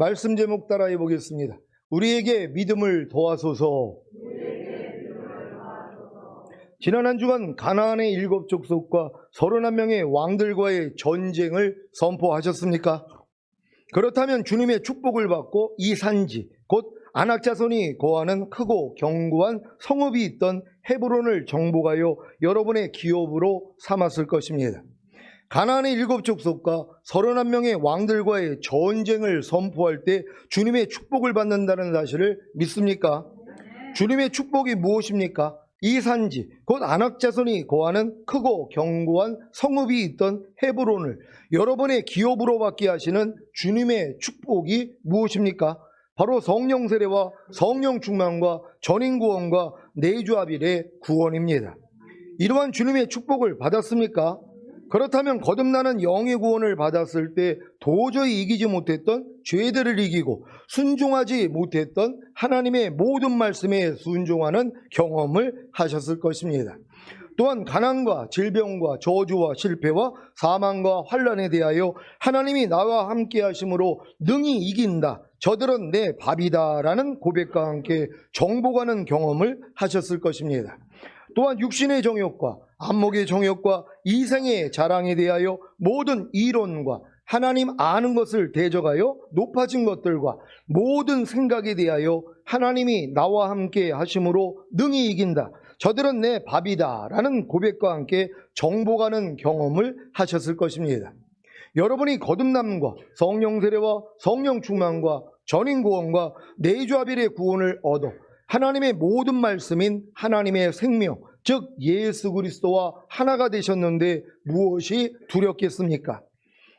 말씀 제목 따라해 보겠습니다. 우리에게 믿음을 도와소서. 지난 한 주간 가나안의 7 족속과 31명의 왕들과의 전쟁을 선포하셨습니까? 그렇다면 주님의 축복을 받고 이 산지, 곧 아낙 자손이 거하는 크고 견고한 성읍이 있던 헤브론을 정복하여 여러분의 기업으로 삼았을 것입니다. 가나안의 7 족속과 31명의 왕들과의 전쟁을 선포할 때 주님의 축복을 받는다는 사실을 믿습니까? 주님의 축복이 무엇입니까? 이 산지, 곧 아낙 자손이 거하는 크고 견고한 성읍이 있던 헤브론을 여러분의 기업으로 받게 하시는 주님의 축복이 무엇입니까? 바로 성령 세례와 성령 충만과 전인 구원과 내주합일의 구원입니다. 이러한 주님의 축복을 받았습니까? 그렇다면 거듭나는 영의 구원을 받았을 때 도저히 이기지 못했던 죄들을 이기고 순종하지 못했던 하나님의 모든 말씀에 순종하는 경험을 하셨을 것입니다. 또한 가난과 질병과 저주와 실패와 사망과 환난에 대하여 하나님이 나와 함께 하심으로 능히 이긴다, 저들은 내 밥이다 라는 고백과 함께 정복하는 경험을 하셨을 것입니다. 또한 육신의 정욕과 안목의 정욕과 이생의 자랑에 대하여 모든 이론과 하나님 아는 것을 대적하여 높아진 것들과 모든 생각에 대하여 하나님이 나와 함께 하심으로 능히 이긴다, 저들은 내 밥이다 라는 고백과 함께 정복하는 경험을 하셨을 것입니다. 여러분이 거듭남과 성령 세례와 성령 충만과 전인 구원과 내주합일의 구원을 얻어 하나님의 모든 말씀인 하나님의 생명, 즉 예수 그리스도와 하나가 되셨는데 무엇이 두렵겠습니까?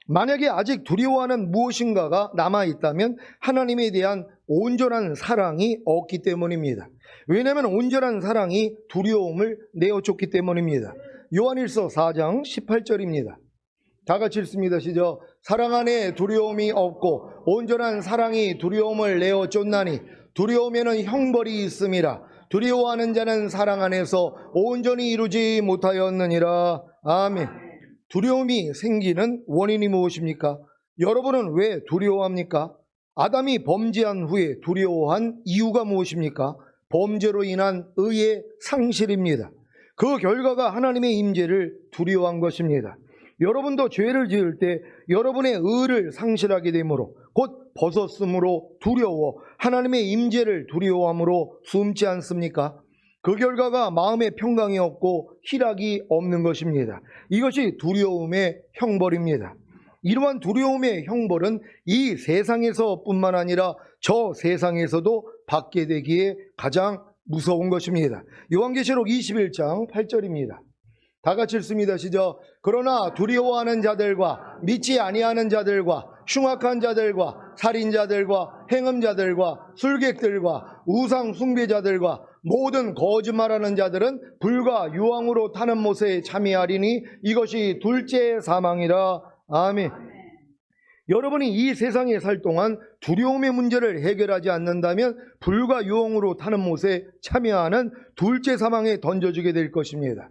만약에 아직 두려워하는 무엇인가가 남아있다면 하나님에 대한 온전한 사랑이 없기 때문입니다. 왜냐하면 온전한 사랑이 두려움을 내어쫓기 때문입니다. 요한일서 4장 18절입니다. 다 같이 읽습니다. 시작. 사랑 안에 두려움이 없고 온전한 사랑이 두려움을 내어쫓나니 두려움에는 형벌이 있음이라. 두려워하는 자는 사랑 안에서 온전히 이루지 못하였느니라. 아멘. 두려움이 생기는 원인이 무엇입니까? 여러분은 왜 두려워합니까? 아담이 범죄한 후에 두려워한 이유가 무엇입니까? 범죄로 인한 의의 상실입니다. 그 결과가 하나님의 임재를 두려워한 것입니다. 여러분도 죄를 지을 때 여러분의 의를 상실하게 되므로, 곧 벗었으므로 두려워 하나님의 임재를 두려워함으로 숨지 않습니까? 그 결과가 마음의 평강이 없고 희락이 없는 것입니다. 이것이 두려움의 형벌입니다. 이러한 두려움의 형벌은 이 세상에서 뿐만 아니라 저 세상에서도 받게 되기에 가장 무서운 것입니다. 요한계시록 21장 8절입니다. 다 같이 읽습니다. 시작. 그러나 두려워하는 자들과 믿지 아니하는 자들과 흉악한 자들과 살인자들과 행음자들과 술객들과 우상 숭배자들과 모든 거짓말하는 자들은 불과 유황으로 타는 못에 참여하리니 이것이 둘째 사망이라. 아멘. 여러분이 이 세상에 살 동안 두려움의 문제를 해결하지 않는다면 불과 유황으로 타는 못에 참여하는 둘째 사망에 던져지게 될 것입니다.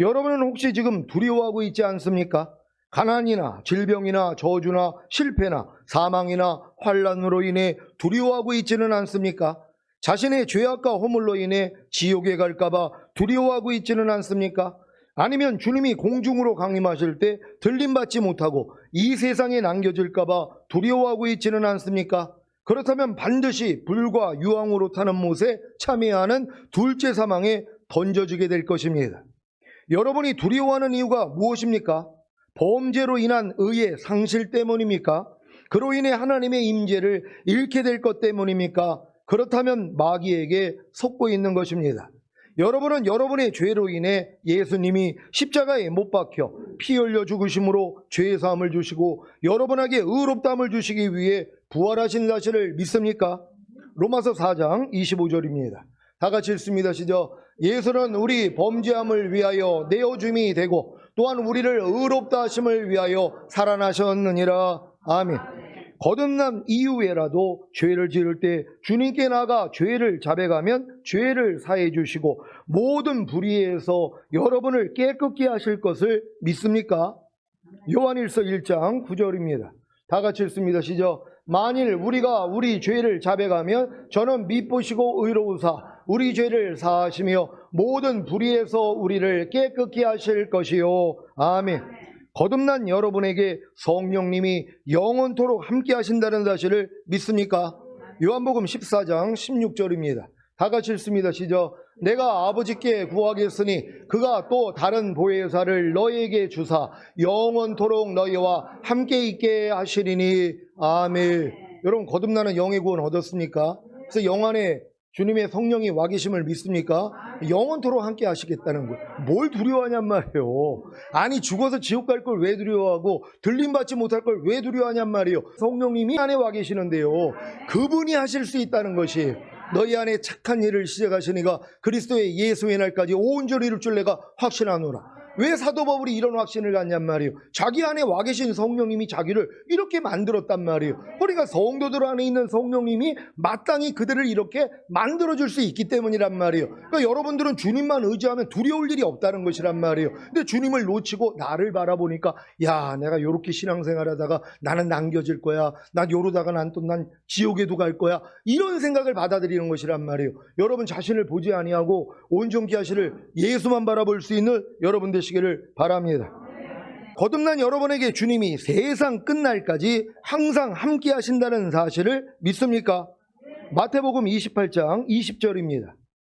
여러분은 혹시 지금 두려워하고 있지 않습니까? 가난이나 질병이나 저주나 실패나 사망이나 환난으로 인해 두려워하고 있지는 않습니까? 자신의 죄악과 허물로 인해 지옥에 갈까봐 두려워하고 있지는 않습니까? 아니면 주님이 공중으로 강림하실 때 들림받지 못하고 이 세상에 남겨질까봐 두려워하고 있지는 않습니까? 그렇다면 반드시 불과 유황으로 타는 못에 참여하는 둘째 사망에 던져지게 될 것입니다. 여러분이 두려워하는 이유가 무엇입니까? 범죄로 인한 의의 상실 때문입니까? 그로 인해 하나님의 임재를 잃게 될 것 때문입니까? 그렇다면 마귀에게 속고 있는 것입니다. 여러분은 여러분의 죄로 인해 예수님이 십자가에 못 박혀 피 흘려 죽으심으로 죄의 사함을 주시고 여러분에게 의롭다함을 주시기 위해 부활하신 사실을 믿습니까? 로마서 4장 25절입니다. 다 같이 읽습니다. 시작. 예수는 우리 범죄함을 위하여 내어줌이 되고 또한 우리를 의롭다 하심을 위하여 살아나셨느니라. 아멘. 거듭난 이후에라도 죄를 지을 때 주님께 나가 죄를 자백하면 죄를 사해 주시고 모든 불의에서 여러분을 깨끗게 하실 것을 믿습니까? 요한일서 1장 9절입니다. 다 같이 읽습니다. 시작. 만일 우리가 우리 죄를 자백하면 저는 미쁘시고 의로우사 우리 죄를 사하시며 모든 불의에서 우리를 깨끗게 하실 것이요. 아멘. 거듭난 여러분에게 성령님이 영원토록 함께 하신다는 사실을 믿습니까? 요한복음 14장 16절입니다. 다 같이 읽습니다. 시작. 내가 아버지께 구하겠으니 그가 또 다른 보혜사를 너희에게 주사 영원토록 너희와 함께 있게 하시리니. 아멘. 여러분, 거듭나는 영의 구원 얻었습니까? 그래서 영 안에 주님의 성령이 와 계심을 믿습니까? 영원토록 함께 하시겠다는 거예요. 뭘 두려워하냔 말이에요. 아니, 죽어서 지옥 갈 걸 왜 두려워하고 들림받지 못할 걸 왜 두려워하냔 말이에요. 성령님이 안에 와 계시는데요, 그분이 하실 수 있다는 것이, 너희 안에 착한 일을 시작하시니가 그리스도의 예수의 날까지 온전히 이룰 줄 내가 확신하노라. 왜 사도 바울이 이런 확신을 갖냔 말이에요. 자기 안에 와 계신 성령님이 자기를 이렇게 만들었단 말이에요. 그러니까 성도들 안에 있는 성령님이 마땅히 그들을 이렇게 만들어줄 수 있기 때문이란 말이에요. 그러니까 여러분들은 주님만 의지하면 두려울 일이 없다는 것이란 말이에요. 근데 주님을 놓치고 나를 바라보니까, 야, 내가 요렇게 신앙생활 하다가 나는 남겨질 거야, 난 요러다가 난 지옥에도 갈 거야, 이런 생각을 받아들이는 것이란 말이에요. 여러분 자신을 보지 아니하고 온전케 하시를 예수만 바라볼 수 있는 여러분 되시기를 바랍니다. 거듭난 여러분에게 주님이 세상 끝날까지 항상 함께 하신다는 사실을 믿습니까? 마태복음 28장 20절입니다.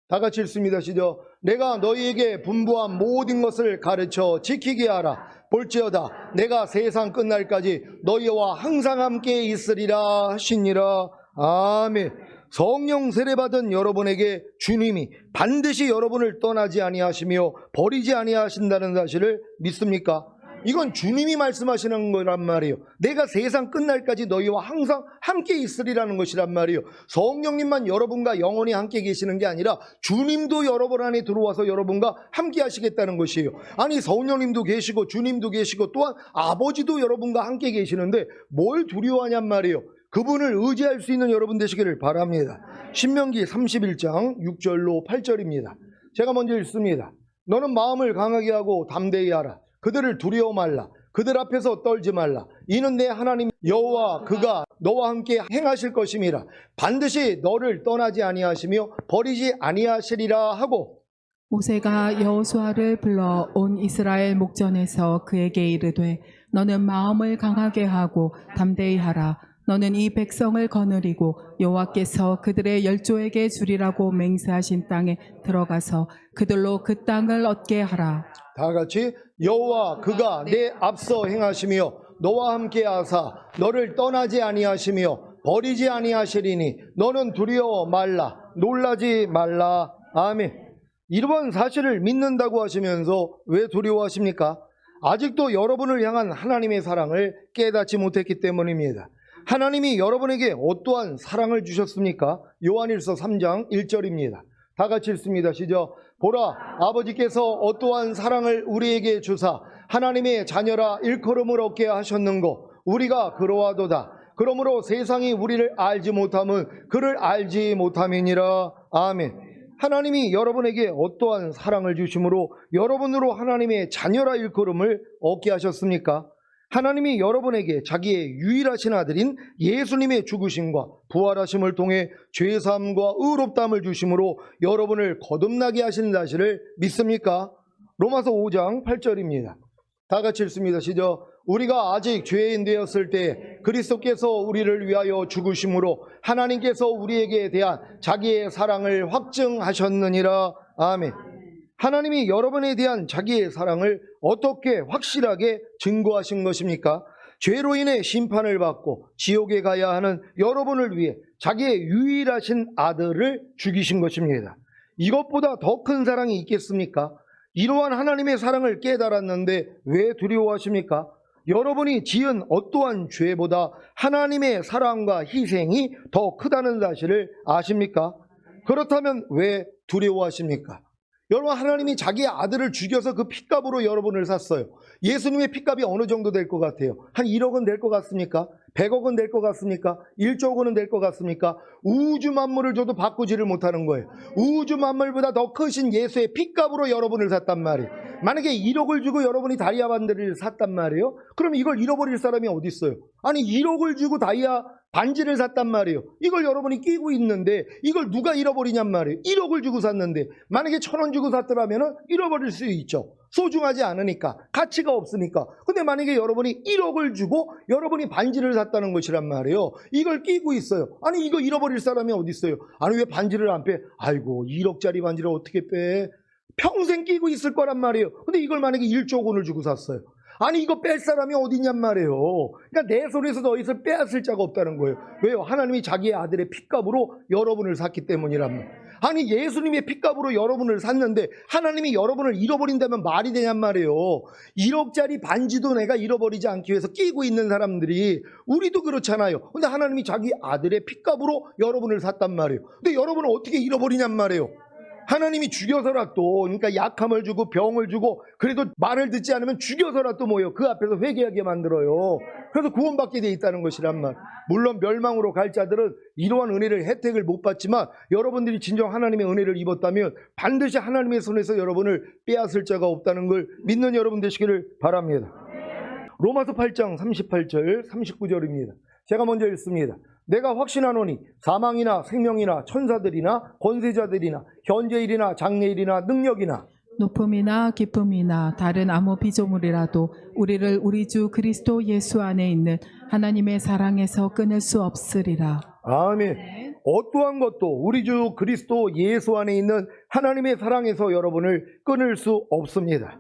다 같이 읽습니다. 시작. 내가 너희에게 분부한 모든 것을 가르쳐 지키게 하라. 볼지어다 내가 세상 끝날까지 너희와 항상 함께 있으리라 하시니라. 아멘. 성령 세례 받은 여러분에게 주님이 반드시 여러분을 떠나지 아니하시며 버리지 아니하신다는 사실을 믿습니까? 이건 주님이 말씀하시는 거란 말이에요. 내가 세상 끝날까지 너희와 항상 함께 있으리라는 것이란 말이에요. 성령님만 여러분과 영원히 함께 계시는 게 아니라 주님도 여러분 안에 들어와서 여러분과 함께 하시겠다는 것이에요. 아니, 성령님도 계시고 주님도 계시고 또한 아버지도 여러분과 함께 계시는데 뭘 두려워하냔 말이에요. 그분을 의지할 수 있는 여러분 되시기를 바랍니다. 신명기 31장 6절로 8절입니다. 제가 먼저 읽습니다. 너는 마음을 강하게 하고 담대히 하라. 그들을 두려워 말라. 그들 앞에서 떨지 말라. 이는 내 하나님 여호와 그가 너와 함께 행하실 것임이라. 반드시 너를 떠나지 아니하시며 버리지 아니하시리라 하고, 모세가 여호수아를 불러 온 이스라엘 목전에서 그에게 이르되 너는 마음을 강하게 하고 담대히 하라. 너는 이 백성을 거느리고 여호와께서 그들의 열조에게 주리라고 맹세하신 땅에 들어가서 그들로 그 땅을 얻게 하라. 다 같이 여호와 그가 내 앞서 행하시며 너와 함께 하사 너를 떠나지 아니하시며 버리지 아니하시리니 너는 두려워 말라. 놀라지 말라. 아멘. 이러한 사실을 믿는다고 하시면서 왜 두려워하십니까? 아직도 여러분을 향한 하나님의 사랑을 깨닫지 못했기 때문입니다. 하나님이 여러분에게 어떠한 사랑을 주셨습니까? 요한일서 3장 1절입니다. 다 같이 읽습니다. 시작. 보라, 아버지께서 어떠한 사랑을 우리에게 주사 하나님의 자녀라 일컬음을 얻게 하셨는고 우리가 그러하도다. 그러므로 세상이 우리를 알지 못함은 그를 알지 못함이니라. 아멘. 하나님이 여러분에게 어떠한 사랑을 주심으로 여러분으로 하나님의 자녀라 일컬음을 얻게 하셨습니까? 하나님이 여러분에게 자기의 유일하신 아들인 예수님의 죽으심과 부활하심을 통해 죄사함과 의롭다함을 주심으로 여러분을 거듭나게 하신 사실을 믿습니까? 로마서 5장 8절입니다. 다 같이 읽습니다. 시작. 우리가 아직 죄인 되었을 때 그리스도께서 우리를 위하여 죽으심으로 하나님께서 우리에게 대한 자기의 사랑을 확증하셨느니라. 아멘. 하나님이 여러분에 대한 자기의 사랑을 어떻게 확실하게 증거하신 것입니까? 죄로 인해 심판을 받고 지옥에 가야 하는 여러분을 위해 자기의 유일하신 아들을 죽이신 것입니다. 이것보다 더 큰 사랑이 있겠습니까? 이러한 하나님의 사랑을 깨달았는데 왜 두려워하십니까? 여러분이 지은 어떠한 죄보다 하나님의 사랑과 희생이 더 크다는 사실을 아십니까? 그렇다면 왜 두려워하십니까? 여러분, 하나님이 자기의 아들을 죽여서 그 핏값으로 여러분을 샀어요. 예수님의 핏값이 어느 정도 될 것 같아요? 한 1억은 될 것 같습니까? 100억은 될 것 같습니까? 1조 원은 될 것 같습니까? 우주 만물을 줘도 바꾸지를 못하는 거예요. 우주 만물보다 더 크신 예수의 핏값으로 여러분을 샀단 말이에요. 만약에 1억을 주고 여러분이 다이아 반지를 샀단 말이에요. 그럼 이걸 잃어버릴 사람이 어디 있어요? 아니, 1억을 주고 다이아 반지를 샀단 말이에요. 이걸 여러분이 끼고 있는데 이걸 누가 잃어버리냔 말이에요. 1억을 주고 샀는데 만약에 1,000원 주고 샀더라면 잃어버릴 수 있죠. 소중하지 않으니까, 가치가 없으니까. 근데 만약에 여러분이 1억을 주고 여러분이 반지를 샀다는 것이란 말이에요. 이걸 끼고 있어요. 아니 이거 잃어버릴 사람이 어디 있어요? 아니 왜 반지를 안 빼? 아이고 1억짜리 반지를 어떻게 빼? 평생 끼고 있을 거란 말이에요. 근데 이걸 만약에 1조 원을 주고 샀어요. 아니 이거 뺄 사람이 어디냔 말이에요. 그러니까 내 손에서 더 이상 빼앗을 자가 없다는 거예요. 왜요? 하나님이 자기의 아들의 핏값으로 여러분을 샀기 때문이란 말이에요. 아니 예수님의 핏값으로 여러분을 샀는데 하나님이 여러분을 잃어버린다면 말이 되냔 말이에요. 1억짜리 반지도 내가 잃어버리지 않기 위해서 끼고 있는 사람들이, 우리도 그렇잖아요. 근데 하나님이 자기 아들의 핏값으로 여러분을 샀단 말이에요. 근데 여러분은 어떻게 잃어버리냔 말이에요. 하나님이 죽여서라도, 그러니까 약함을 주고 병을 주고, 그래도 말을 듣지 않으면 죽여서라도 뭐예요? 그 앞에서 회개하게 만들어요. 그래서 구원받게 돼 있다는 것이란 말. 물론 멸망으로 갈 자들은 이러한 은혜를, 혜택을 못 받지만 여러분들이 진정 하나님의 은혜를 입었다면 반드시 하나님의 손에서 여러분을 빼앗을 자가 없다는 걸 믿는 여러분 되시기를 바랍니다. 로마서 8장 38절 39절입니다. 제가 먼저 읽습니다. 내가 확신하노니 사망이나 생명이나 천사들이나 권세자들이나 현재일이나 장래일이나 능력이나 높음이나 깊음이나 다른 아무 피조물이라도 우리를 우리 주 그리스도 예수 안에 있는 하나님의 사랑에서 끊을 수 없으리라. 아멘. 어떠한 것도 우리 주 그리스도 예수 안에 있는 하나님의 사랑에서 여러분을 끊을 수 없습니다.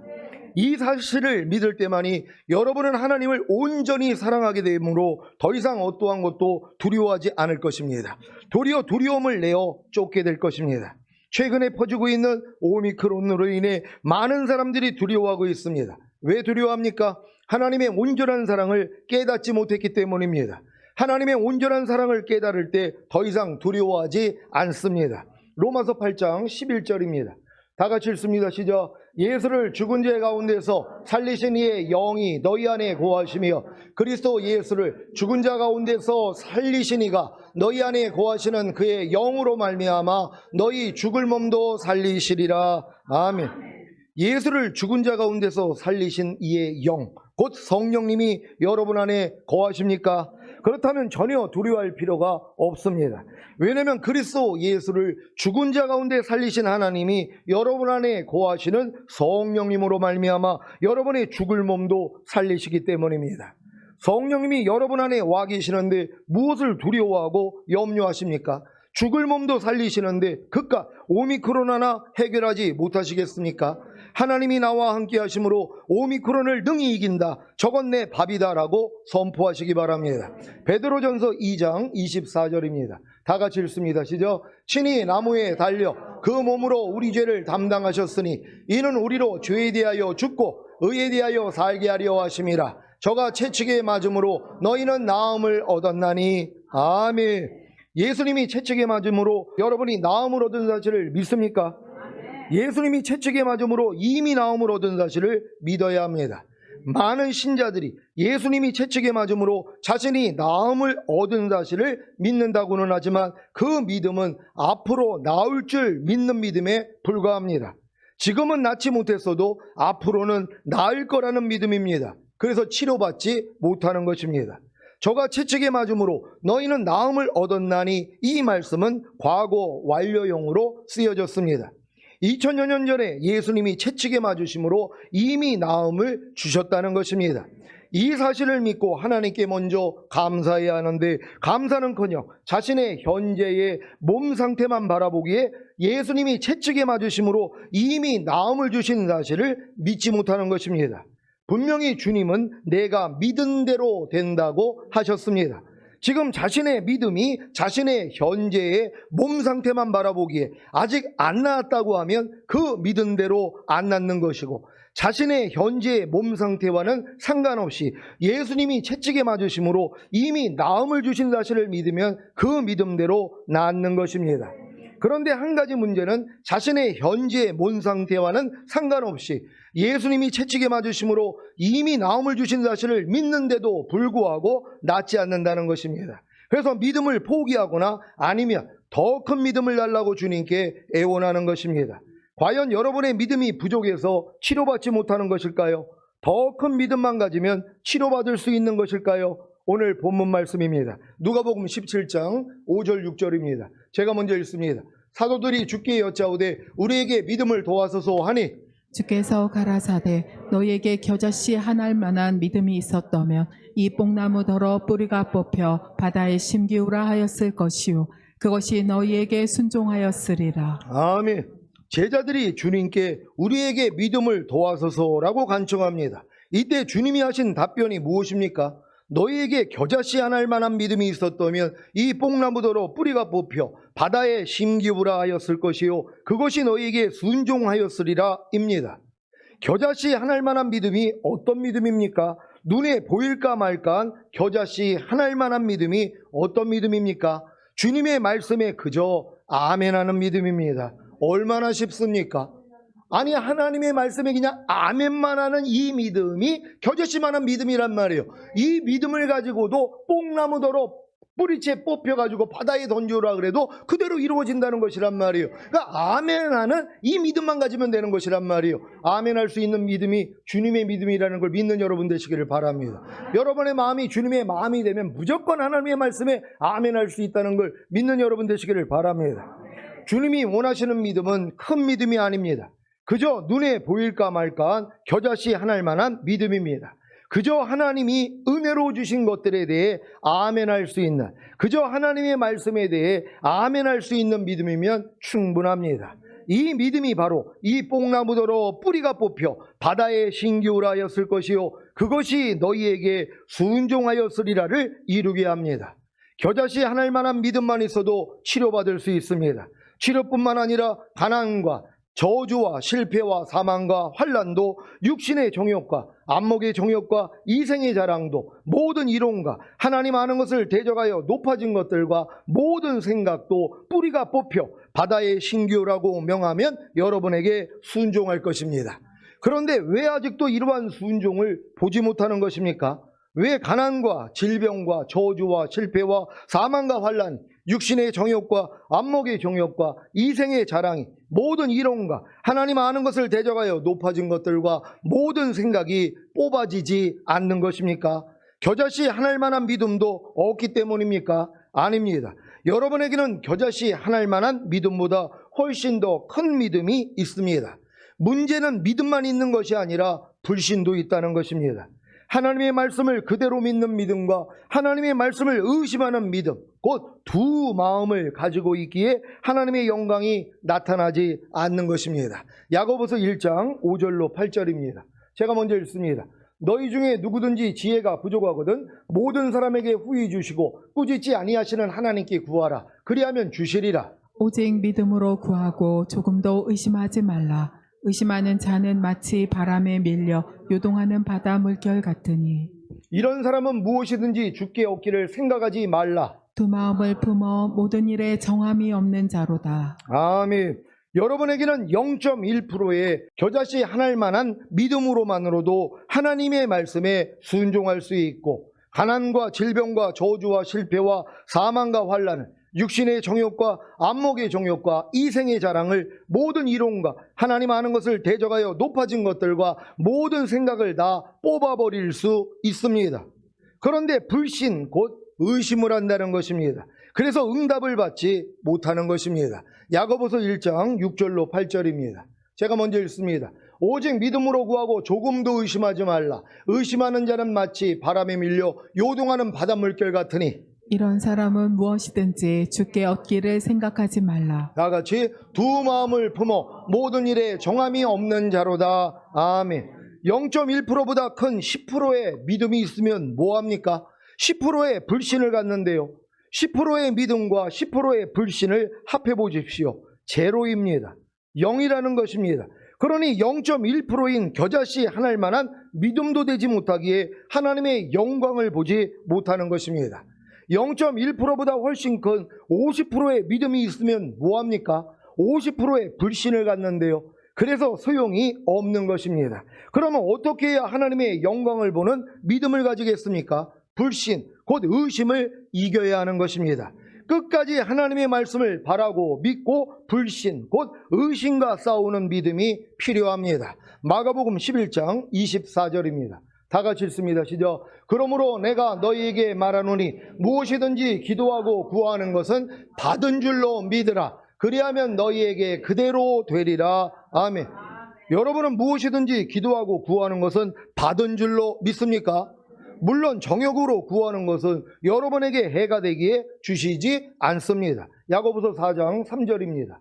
이 사실을 믿을 때만이 여러분은 하나님을 온전히 사랑하게 되므로 더 이상 어떠한 것도 두려워하지 않을 것입니다. 도리어 두려움을 내어 쫓게 될 것입니다. 최근에 퍼지고 있는 오미크론으로 인해 많은 사람들이 두려워하고 있습니다. 왜 두려워합니까? 하나님의 온전한 사랑을 깨닫지 못했기 때문입니다. 하나님의 온전한 사랑을 깨달을 때 더 이상 두려워하지 않습니다. 로마서 8장 11절입니다. 다 같이 읽습니다. 시작. 예수를 죽은 자 가운데서 살리신 이의 영이 너희 안에 거하시며 그리스도 예수를 죽은 자 가운데서 살리신 이가 너희 안에 거하시는 그의 영으로 말미암아 너희 죽을 몸도 살리시리라. 아멘. 예수를 죽은 자 가운데서 살리신 이의 영, 곧 성령님이 여러분 안에 거하십니까? 그렇다면 전혀 두려워할 필요가 없습니다. 왜냐하면 그리스도 예수를 죽은 자 가운데 살리신 하나님이 여러분 안에 거하시는 성령님으로 말미암아 여러분의 죽을 몸도 살리시기 때문입니다. 성령님이 여러분 안에 와 계시는데 무엇을 두려워하고 염려하십니까? 죽을 몸도 살리시는데 그깟 오미크론 하나 해결하지 못하시겠습니까? 하나님이 나와 함께 하심으로 오미크론을 능히 이긴다. 저건 내 밥이다 라고 선포하시기 바랍니다. 베드로전서 2장 24절입니다. 다 같이 읽습니다. 시작. 친히 나무에 달려 그 몸으로 우리 죄를 담당하셨으니 이는 우리로 죄에 대하여 죽고 의에 대하여 살게 하려 하심이라. 저가 채찍에 맞음으로 너희는 나음을 얻었나니. 아멘. 예수님이 채찍에 맞음으로 여러분이 나음을 얻은 사실을 믿습니까? 예수님이 채찍에 맞음으로 이미 나음을 얻은 사실을 믿어야 합니다. 많은 신자들이 예수님이 채찍에 맞음으로 자신이 나음을 얻은 사실을 믿는다고는 하지만 그 믿음은 앞으로 나올 줄 믿는 믿음에 불과합니다. 지금은 낫지 못했어도 앞으로는 나을 거라는 믿음입니다. 그래서 치료받지 못하는 것입니다. 저가 채찍에 맞음으로 너희는 나음을 얻었나니 이 말씀은 과거 완료용으로 쓰여졌습니다. 2000여 년 전에 예수님이 채찍에 맞으심으로 이미 나음을 주셨다는 것입니다. 이 사실을 믿고 하나님께 먼저 감사해야 하는데 감사는커녕 자신의 현재의 몸 상태만 바라보기에 예수님이 채찍에 맞으심으로 이미 나음을 주신 사실을 믿지 못하는 것입니다. 분명히 주님은 내가 믿은 대로 된다고 하셨습니다. 지금 자신의 믿음이 자신의 현재의 몸 상태만 바라보기에 아직 안 나았다고 하면 그 믿은 대로 안 낫는 것이고 자신의 현재의 몸 상태와는 상관없이 예수님이 채찍에 맞으심으로 이미 나음을 주신 사실을 믿으면 그 믿음대로 낫는 것입니다. 그런데 한 가지 문제는 자신의 현재의 몸 상태와는 상관없이 예수님이 채찍에 맞으심으로 이미 나음을 주신 사실을 믿는데도 불구하고 낫지 않는다는 것입니다. 그래서 믿음을 포기하거나 아니면 더 큰 믿음을 달라고 주님께 애원하는 것입니다. 과연 여러분의 믿음이 부족해서 치료받지 못하는 것일까요? 더 큰 믿음만 가지면 치료받을 수 있는 것일까요? 오늘 본문 말씀입니다. 누가복음 17장 5절 6절입니다. 제가 먼저 읽습니다. 사도들이 주께 여짜오되 우리에게 믿음을 도와소서 하니 주께서 가라사대 너희에게 겨자씨 하나할 만한 믿음이 있었다면 이 뽕나무더러 뿌리가 뽑혀 바다에 심기우라 하였을 것이요 그것이 너희에게 순종하였으리라. 아멘. 제자들이 주님께 우리에게 믿음을 도와소서라고 간청합니다. 이때 주님이 하신 답변이 무엇입니까? 너희에게 겨자씨 하나할 만한 믿음이 있었다면 이 뽕나무더러 뿌리가 뽑혀 바다에 심기우라 하였을 것이요 그것이 너희에게 순종하였으리라 입니다. 겨자씨 하나할 만한 믿음이 어떤 믿음입니까? 눈에 보일까 말까한 겨자씨 하나할 만한 믿음이 어떤 믿음입니까? 주님의 말씀에 그저 아멘하는 믿음입니다. 얼마나 쉽습니까? 아니 하나님의 말씀에 그냥 아멘만 하는 이 믿음이 겨자씨만한 믿음이란 말이에요. 이 믿음을 가지고도 뽕나무더러 뿌리채 뽑혀가지고 바다에 던져오라 그래도 그대로 이루어진다는 것이란 말이에요. 그러니까 아멘하는 이 믿음만 가지면 되는 것이란 말이에요. 아멘할 수 있는 믿음이 주님의 믿음이라는 걸 믿는 여러분 되시기를 바랍니다. 여러분의 마음이 주님의 마음이 되면 무조건 하나님의 말씀에 아멘할 수 있다는 걸 믿는 여러분 되시기를 바랍니다. 주님이 원하시는 믿음은 큰 믿음이 아닙니다. 그저 눈에 보일까 말까한 겨자씨 하나할 만한 믿음입니다. 그저 하나님이 은혜로 주신 것들에 대해 아멘할 수 있는, 그저 하나님의 말씀에 대해 아멘할 수 있는 믿음이면 충분합니다. 이 믿음이 바로 이 뽕나무더러 뿌리가 뽑혀 바다에 심기우라 하였을 것이요 그것이 너희에게 순종하였으리라를 이루게 합니다. 겨자씨 하나할 만한 믿음만 있어도 치료받을 수 있습니다. 치료뿐만 아니라 가난과 저주와 실패와 사망과 환난도 육신의 정욕과 안목의 정욕과 이생의 자랑도 모든 이론과 하나님 아는 것을 대적하여 높아진 것들과 모든 생각도 뿌리가 뽑혀 바다의 심기우라고 명하면 여러분에게 순종할 것입니다. 그런데 왜 아직도 이러한 순종을 보지 못하는 것입니까? 왜 가난과 질병과 저주와 실패와 사망과 환난, 육신의 정욕과 안목의 정욕과 이생의 자랑이 모든 이론과 하나님 아는 것을 대적하여 높아진 것들과 모든 생각이 뽑아지지 않는 것입니까? 겨자씨 하나할 만한 믿음도 없기 때문입니까? 아닙니다. 여러분에게는 겨자씨 하나할 만한 믿음보다 훨씬 더 큰 믿음이 있습니다. 문제는 믿음만 있는 것이 아니라 불신도 있다는 것입니다. 하나님의 말씀을 그대로 믿는 믿음과 하나님의 말씀을 의심하는 믿음, 곧 두 마음을 가지고 있기에 하나님의 영광이 나타나지 않는 것입니다. 야고보서 1장 5절로 8절입니다. 제가 먼저 읽습니다. 너희 중에 누구든지 지혜가 부족하거든 모든 사람에게 후히 주시고 꾸짖지 아니하시는 하나님께 구하라. 그리하면 주시리라. 오직 믿음으로 구하고 조금도 의심하지 말라. 의심하는 자는 마치 바람에 밀려 요동하는 바다 물결 같으니 이런 사람은 무엇이든지 주께 얻기를 생각하지 말라. 두 마음을 품어 모든 일에 정함이 없는 자로다. 아멘. 여러분에게는 0.1%의 겨자씨 하나할 만한 믿음으로만으로도 하나님의 말씀에 순종할 수 있고 가난과 질병과 저주와 실패와 사망과 환난을 육신의 정욕과 안목의 정욕과 이생의 자랑을 모든 이론과 하나님 아는 것을 대적하여 높아진 것들과 모든 생각을 다 뽑아버릴 수 있습니다. 그런데 불신 곧 의심을 한다는 것입니다. 그래서 응답을 받지 못하는 것입니다. 야고보서 1장 6절로 8절입니다. 제가 먼저 읽습니다. 오직 믿음으로 구하고 조금도 의심하지 말라. 의심하는 자는 마치 바람에 밀려 요동하는 바닷물결 같으니 이런 사람은 무엇이든지 주께 얻기를 생각하지 말라. 다같이 두 마음을 품어 모든 일에 정함이 없는 자로다. 아멘. 0.1%보다 큰 10%의 믿음이 있으면 뭐합니까? 10%의 불신을 갖는데요, 10%의 믿음과 10%의 불신을 합해 보십시오. 제로입니다. 0이라는 것입니다. 그러니 0.1%인 겨자씨 하나할 만한 믿음도 되지 못하기에 하나님의 영광을 보지 못하는 것입니다. 0.1%보다 훨씬 큰 50%의 믿음이 있으면 뭐합니까? 50%의 불신을 갖는데요, 그래서 소용이 없는 것입니다. 그러면 어떻게 해야 하나님의 영광을 보는 믿음을 가지겠습니까? 불신, 곧 의심을 이겨야 하는 것입니다. 끝까지 하나님의 말씀을 바라고 믿고 불신, 곧 의심과 싸우는 믿음이 필요합니다. 마가복음 11장 24절입니다. 다 같이 읽습니다. 시작. 그러므로 내가 너희에게 말하노니 무엇이든지 기도하고 구하는 것은 받은 줄로 믿으라. 그리하면 너희에게 그대로 되리라. 아멘. 여러분은 무엇이든지 기도하고 구하는 것은 받은 줄로 믿습니까? 물론 정욕으로 구하는 것은 여러분에게 해가 되기에 주시지 않습니다. 야고보서 4장 3절입니다.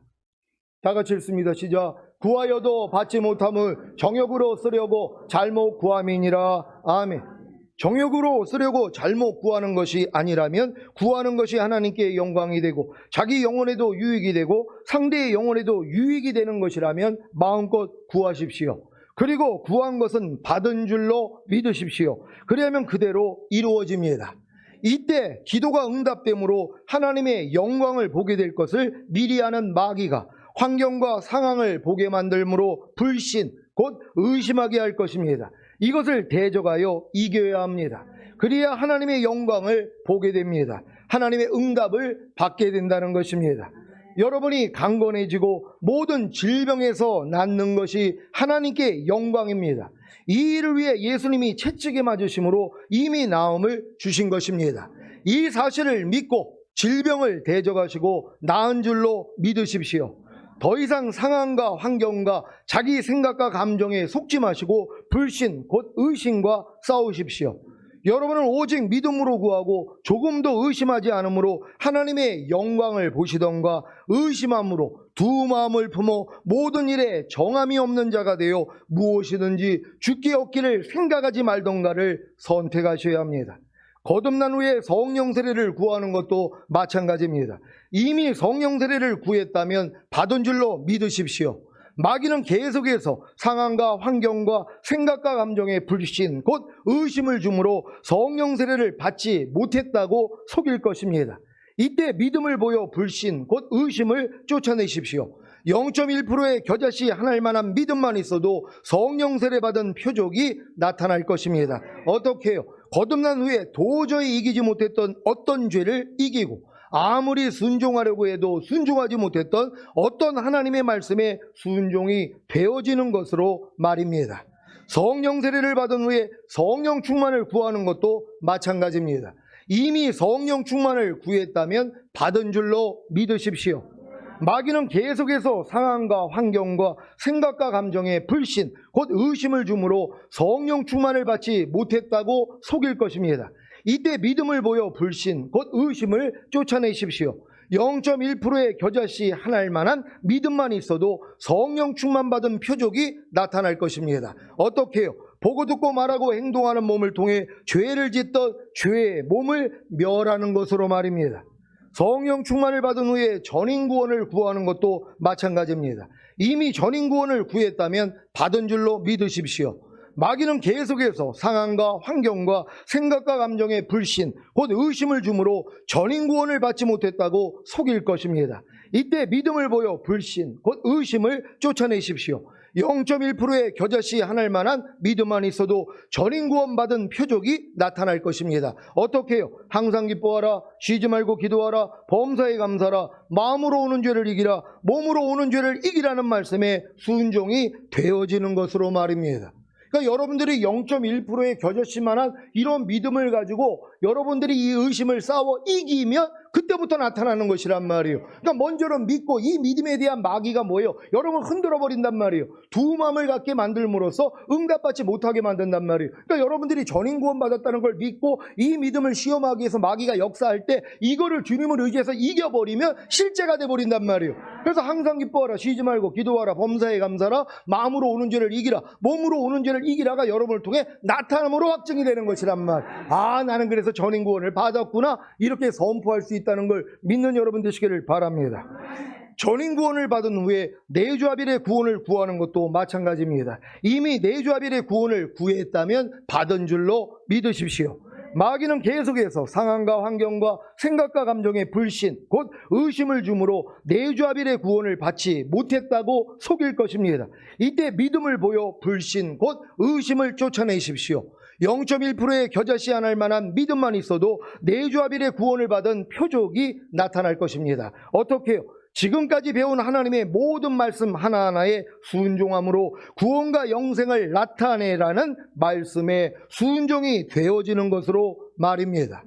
다 같이 읽습니다. 시작. 구하여도 받지 못함을 정욕으로 쓰려고 잘못 구함이니라. 아멘. 정욕으로 쓰려고 잘못 구하는 것이 아니라면 구하는 것이 하나님께 영광이 되고 자기 영혼에도 유익이 되고 상대의 영혼에도 유익이 되는 것이라면 마음껏 구하십시오. 그리고 구한 것은 받은 줄로 믿으십시오. 그리하면 그대로 이루어집니다. 이때 기도가 응답됨으로 하나님의 영광을 보게 될 것을 미리 아는 마귀가 환경과 상황을 보게 만들므로 불신, 곧 의심하게 할 것입니다. 이것을 대적하여 이겨야 합니다. 그래야 하나님의 영광을 보게 됩니다. 하나님의 응답을 받게 된다는 것입니다. 여러분이 강건해지고 모든 질병에서 낫는 것이 하나님께 영광입니다. 이 일을 위해 예수님이 채찍에 맞으심으로 이미 나음을 주신 것입니다. 이 사실을 믿고 질병을 대적하시고 나은 줄로 믿으십시오. 더 이상 상황과 환경과 자기 생각과 감정에 속지 마시고 불신, 곧 의심과 싸우십시오. 여러분은 오직 믿음으로 구하고 조금도 의심하지 않으므로 하나님의 영광을 보시던가 의심함으로 두 마음을 품어 모든 일에 정함이 없는 자가 되어 무엇이든지 죽기 없기를 생각하지 말던가를 선택하셔야 합니다. 거듭난 후에 성령 세례를 구하는 것도 마찬가지입니다. 이미 성령 세례를 구했다면 받은 줄로 믿으십시오. 마귀는 계속해서 상황과 환경과 생각과 감정의 불신, 곧 의심을 주므로 성령 세례를 받지 못했다고 속일 것입니다. 이때 믿음을 보여 불신, 곧 의심을 쫓아내십시오. 0.1%의 겨자씨 하나일 만한 믿음만 있어도 성령 세례 받은 표적이 나타날 것입니다. 어떻게 해요? 거듭난 후에 도저히 이기지 못했던 어떤 죄를 이기고 아무리 순종하려고 해도 순종하지 못했던 어떤 하나님의 말씀에 순종이 되어지는 것으로 말입니다. 성령 세례를 받은 후에 성령 충만을 구하는 것도 마찬가지입니다. 이미 성령 충만을 구했다면 받은 줄로 믿으십시오. 마귀는 계속해서 상황과 환경과 생각과 감정에 불신, 곧 의심을 주므로 성령 충만을 받지 못했다고 속일 것입니다. 이때 믿음을 보여 불신, 곧 의심을 쫓아내십시오. 0.1%의 겨자씨 하나일 만한 믿음만 있어도 성령 충만 받은 표적이 나타날 것입니다. 어떻게 해요? 보고 듣고 말하고 행동하는 몸을 통해 죄를 짓던 죄의 몸을 멸하는 것으로 말입니다. 성령 충만을 받은 후에 전인구원을 구하는 것도 마찬가지입니다. 이미 전인구원을 구했다면 받은 줄로 믿으십시오. 마귀는 계속해서 상황과 환경과 생각과 감정의 불신, 곧 의심을 주므로 전인구원을 받지 못했다고 속일 것입니다. 이때 믿음을 보여 불신, 곧 의심을 쫓아내십시오. 0.1%의 겨자씨 하나일 만한 믿음만 있어도 전인구원 받은 표적이 나타날 것입니다. 어떻게 해요? 항상 기뻐하라, 쉬지 말고 기도하라, 범사에 감사하라, 마음으로 오는 죄를 이기라, 몸으로 오는 죄를 이기라는 말씀에 순종이 되어지는 것으로 말입니다. 그러니까 여러분들이 0.1%의 겨자씨만한 이런 믿음을 가지고 여러분들이 이 의심을 싸워 이기면 그때부터 나타나는 것이란 말이에요. 그러니까 먼저는 믿고 이 믿음에 대한 마귀가 뭐예요? 여러분을 흔들어 버린단 말이에요. 두 마음을 갖게 만들므로써 응답받지 못하게 만든단 말이에요. 그러니까 여러분들이 전인구원 받았다는 걸 믿고 이 믿음을 시험하기 위해서 마귀가 역사할 때 이거를 주님을 의지해서 이겨버리면 실제가 돼버린단 말이에요. 그래서 항상 기뻐하라, 쉬지 말고 기도하라, 범사에 감사하라, 마음으로 오는 죄를 이기라, 몸으로 오는 죄를 이기라가 여러분을 통해 나타남으로 확증이 되는 것이란 말. 아, 나는 그래서 전인구원을 받았구나, 이렇게 선포할 수 있다는 걸 믿는 여러분 되시기를 바랍니다. 전인구원을 받은 후에 내주아벨의 구원을 구하는 것도 마찬가지입니다. 이미 내주아벨의 구원을 구했다면 받은 줄로 믿으십시오. 마귀는 계속해서 상황과 환경과 생각과 감정의 불신, 곧 의심을 주므로 내주아벨의 구원을 받지 못했다고 속일 것입니다. 이때 믿음을 보여 불신, 곧 의심을 쫓아내십시오. 0.1%의 겨자씨 하나일 만한 믿음만 있어도 내주아벨의 구원을 받은 표적이 나타날 것입니다. 어떻게 해요? 지금까지 배운 하나님의 모든 말씀 하나하나에 순종함으로 구원과 영생을 나타내라는 말씀에 순종이 되어지는 것으로 말입니다.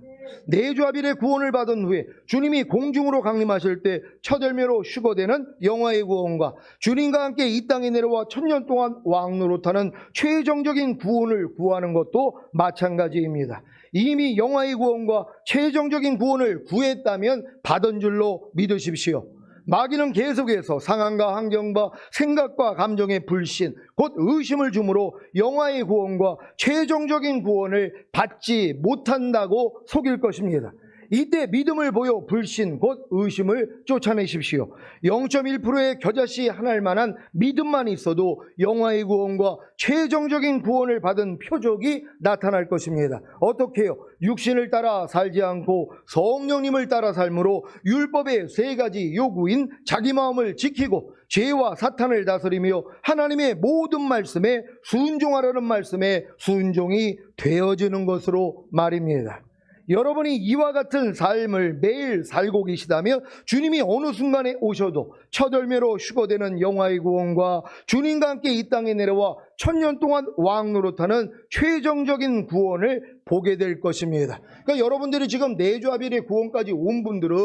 내주아빌의 구원을 받은 후에 주님이 공중으로 강림하실 때 첫 열매로 휴거되는 영화의 구원과 주님과 함께 이 땅에 내려와 천년 동안 왕노릇하는 최종적인 구원을 구하는 것도 마찬가지입니다. 이미 영화의 구원과 최종적인 구원을 구했다면 받은 줄로 믿으십시오. 마귀는 계속해서 상황과 환경과 생각과 감정의 불신, 곧 의심을 주므로 영화의 구원과 최종적인 구원을 받지 못한다고 속일 것입니다. 이때 믿음을 보여 불신, 곧 의심을 쫓아내십시오. 0.1%의 겨자씨 하나일 만한 믿음만 있어도 영화의 구원과 최종적인 구원을 받은 표적이 나타날 것입니다. 어떻게 해요? 육신을 따라 살지 않고 성령님을 따라 삶으로 율법의 세 가지 요구인 자기 마음을 지키고 죄와 사탄을 다스리며 하나님의 모든 말씀에 순종하라는 말씀에 순종이 되어지는 것으로 말입니다. 여러분이 이와 같은 삶을 매일 살고 계시다면 주님이 어느 순간에 오셔도 첫 열매로 휴거되는 영화의 구원과 주님과 함께 이 땅에 내려와 천년 동안 왕노릇하는 최종적인 구원을 보게 될 것입니다. 그러니까 여러분들이 지금 내주아빌의 구원까지 온 분들은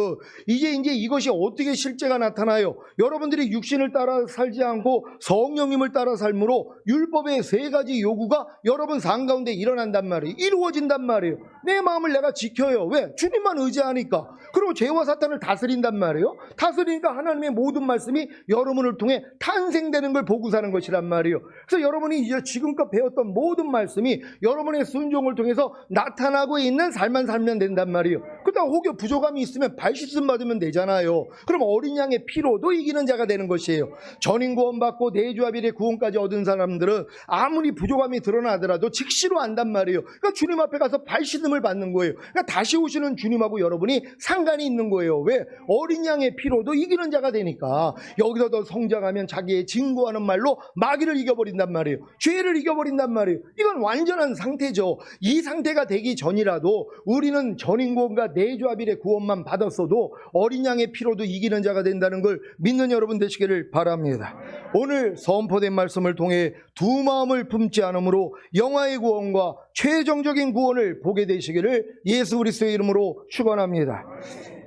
이제 이것이 어떻게 실제가 나타나요? 여러분들이 육신을 따라 살지 않고 성령님을 따라 삶으로 율법의 세 가지 요구가 여러분 삶 가운데 일어난단 말이에요. 이루어진단 말이에요. 내 마음을 내가 지켜요. 왜? 주님만 의지하니까. 그리고 죄와 사탄을 다스린단 말이에요. 다스리니까 하나님의 모든 말씀이 여러분을 통해 탄생되는 걸 보고 사는 것이란 말이에요. 그래서 여러분이 이제 지금껏 배웠던 모든 말씀이 여러분의 순종을 통해서 나타나고 있는 삶만 살면 된단 말이에요. 그러다 혹여 부족함이 있으면 발씻음 받으면 되잖아요. 그럼 어린 양의 피로도 이기는 자가 되는 것이에요. 전인 구원 받고 내주아빌의 구원까지 얻은 사람들은 아무리 부족함이 드러나더라도 즉시로 안단 말이에요. 그러니까 주님 앞에 가서 발씻음을 받는 거예요. 그러니까 다시 오시는 주님하고 여러분이 상관이 있는 거예요. 왜? 어린 양의 피로도 이기는 자가 되니까. 여기서 더 성장하면 자기의 증거하는 말로 마귀를 이겨버린단 말이에요. 죄를 이겨버린단 말이에요. 이건 완전한 상태죠. 이 상태가 되기 전이라도 우리는 전인구원과 내주아빌의 구원만 받았어도 어린 양의 피로도 이기는 자가 된다는 걸 믿는 여러분 되시기를 바랍니다. 오늘 선포된 말씀을 통해 두 마음을 품지 않으므로 영화의 구원과 최종적인 구원을 보게 되시기를 예수 그리스도의 이름으로 축원합니다.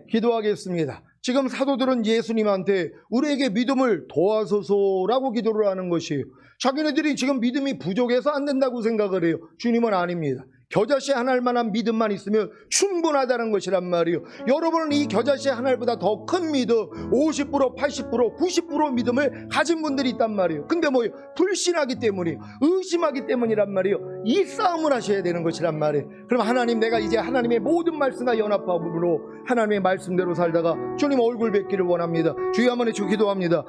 기도하겠습니다. 지금 사도들은 예수님한테 우리에게 믿음을 도와소서라고 기도를 하는 것이에요. 자기네들이 지금 믿음이 부족해서 안 된다고 생각을 해요. 주님은 아닙니다. 겨자씨 하나일 만한 믿음만 있으면 충분하다는 것이란 말이에요. 여러분은 이 겨자씨 하나보다 더 큰 믿음, 50%, 80%, 90% 믿음을 가진 분들이 있단 말이에요. 근데 뭐예요? 불신하기 때문이에요. 의심하기 때문이란 말이에요. 이 싸움을 하셔야 되는 것이란 말이에요. 그럼 하나님, 내가 이제 하나님의 모든 말씀과 연합함으로 하나님의 말씀대로 살다가 주님 얼굴 뵙기를 원합니다. 주여 한번 해주 기도합니다.